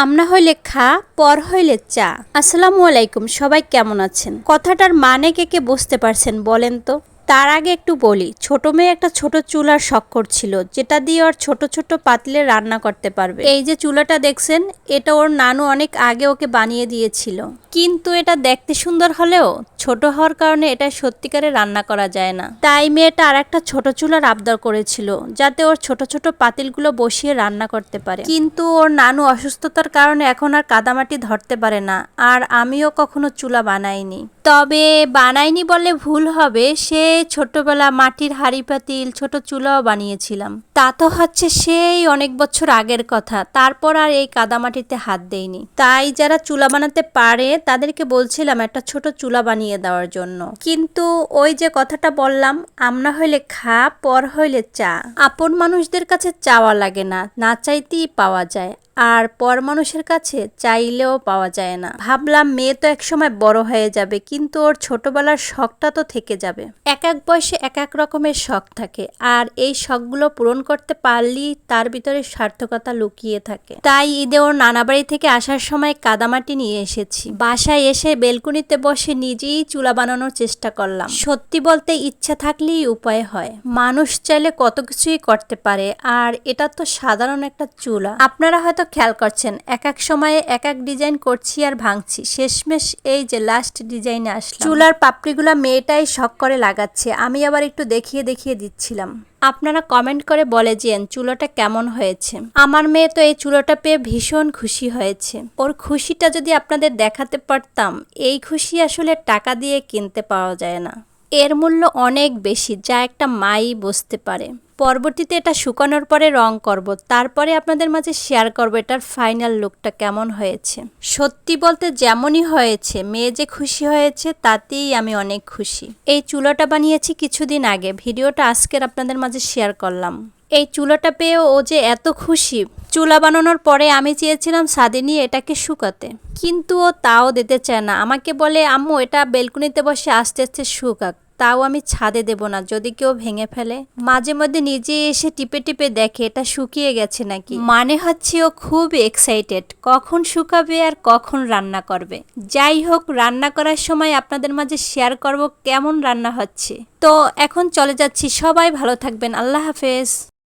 আমনা হইলে খা, পর হইলে চা। আসসালামু আলাইকুম, সবাই কেমন আছেন? কথাটার মানে কে বুঝতে পারছেন বলেন তো? তার আগে একটু বলি, ছোট মেয়ে একটা ছোট চুলার শখ করছিল, যেটা দিয়ে ওর ছোট ছোট পাতিলে রান্না করতে পারবে। এই যে চুলাটা দেখছেন, এটা ওর নানু অনেক আগে ওকে বানিয়ে দিয়েছিল। কিন্তু এটা দেখতে সুন্দর হলেও ছোট হওয়ার কারণে এটা সত্যিকারে রান্না করা যায় না। তাই মেয়েটা আর একটা ছোট চুলার আবদার করেছিল, যাতে ওর ছোট ছোট পাতিলগুলো বসিয়ে রান্না করতে পারে। কিন্তু ওর নানু অসুস্থতার কারণে এখন আর কাদামাটি ধরতে পারে না, আর আমিও কখনো চুলা বানাইনি। তবে বানাইনি বললে ভুল হবে, সে ছোটবেলা মাটির হাঁড়ি পাতিল, ছোট চুলাও বানিয়েছিলাম। তা তো হচ্ছে সেই অনেক বছর আগের কথা, তারপর আর এই কাদামাটিতে হাত দেইনি। তাই যারা চুলা বানাতে পারে তাদেরকে বলছিলাম একটা ছোট চুলা বানিয়ে দেওয়ার জন্য। কিন্তু ওই যে কথাটা বললাম, আমনা হইলে খা, পর হইলে চা। আপন মানুষদের কাছে চাওয়া লাগে না, না চাইতেই পাওয়া যায়। আর পর মানুষের কাছে চাইলেও পাওয়া যায় না। ভাবলাম মেয়ে তো একসময় বড় হয়ে যাবে, কিন্তু ওর ছোটবেলার শখটা তো থেকে যাবে। এক এক বয়সে এক এক রকমের শখ থাকে, আর এই শখগুলো পূরণ করতে পারলেই তার ভিতরে সার্থকতা লুকিয়ে থাকে। তাই ঈদে ওর নানা বাড়ি থেকে আসার সময় কাদামাটি নিয়ে এসেছি। বাসায় এসে বেলকুনিতে বসে নিজেই চুলা বানানোর চেষ্টা করলাম। সত্যি বলতে ইচ্ছা থাকলেই উপায় হয়। মানুষ চাইলে কত কিছুই করতে পারে, আর এটা তো সাধারণ একটা চুলা। আপনারা হয়তো খেয়াল করছেন, এক এক সময়ে এক এক ডিজাইন করছি আর ভাঙছি, শেষমেশ এই যে লাস্ট ডিজাইনে আসলাম। চুলার পাপড়িগুলা মেয়েটাই শখ করে লাগাচ্ছে, আমি আবার একটু দেখিয়ে দেখিয়ে দিচ্ছিলাম। আপনারা কমেন্ট করে বলে যেন চুলাটা কেমন হয়েছে। আমার মেয়ে তো এই চুলাটা পেয়ে ভীষণ খুশি হয়েছে। ওর খুশিটা যদি আপনাদের দেখাতে পারতাম, এই খুশি আসলে টাকা দিয়ে কিনতে পাওয়া যায় না। এর মূল্য অনেক বেশি, যা একটা মাই বুঝতে পারে। পরবর্তীতে এটা শুকানোর পরে রং করব, তারপরে আপনাদের মাঝে শেয়ার করব এটার ফাইনাল লুকটা কেমন হয়েছে। সত্যি বলতে যেমনই হয়েছে, মেয়ে যে খুশি হয়েছে তাতেই আমি অনেক খুশি। এই চুলাটা বানিয়েছি কিছুদিন আগে, ভিডিওটা আজকের আপনাদের মাঝে শেয়ার করলাম। এই চুলাটা পেয়ে ও যে এত খুশি। চুলা বানানোর পরে আমি চেয়েছিলাম ছাদে নিয়ে এটাকে শুকাতে, কিন্তু ও তাও দিতে চায় না। আমাকে বলে, আম্মু এটা বেলকুনিতে বসে আস্তে আস্তে শুকাক, তাও আমি ছাদে দেব না, যদি কেউ ভেঙে ফেলে। মাঝে মধ্যে নিজে এসে টিপে টিপে দেখে এটা শুকিয়ে গেছে নাকি। মানে হচ্ছে ও খুব এক্সাইটেড, কখন শুকাবে আর কখন রান্না করবে। যাই হোক, রান্না করার সময় আপনাদের মাঝে শেয়ার করব কেমন রান্না হচ্ছে। তো এখন চলে যাচ্ছি, সবাই ভালো থাকবেন, আল্লাহ হাফেজ।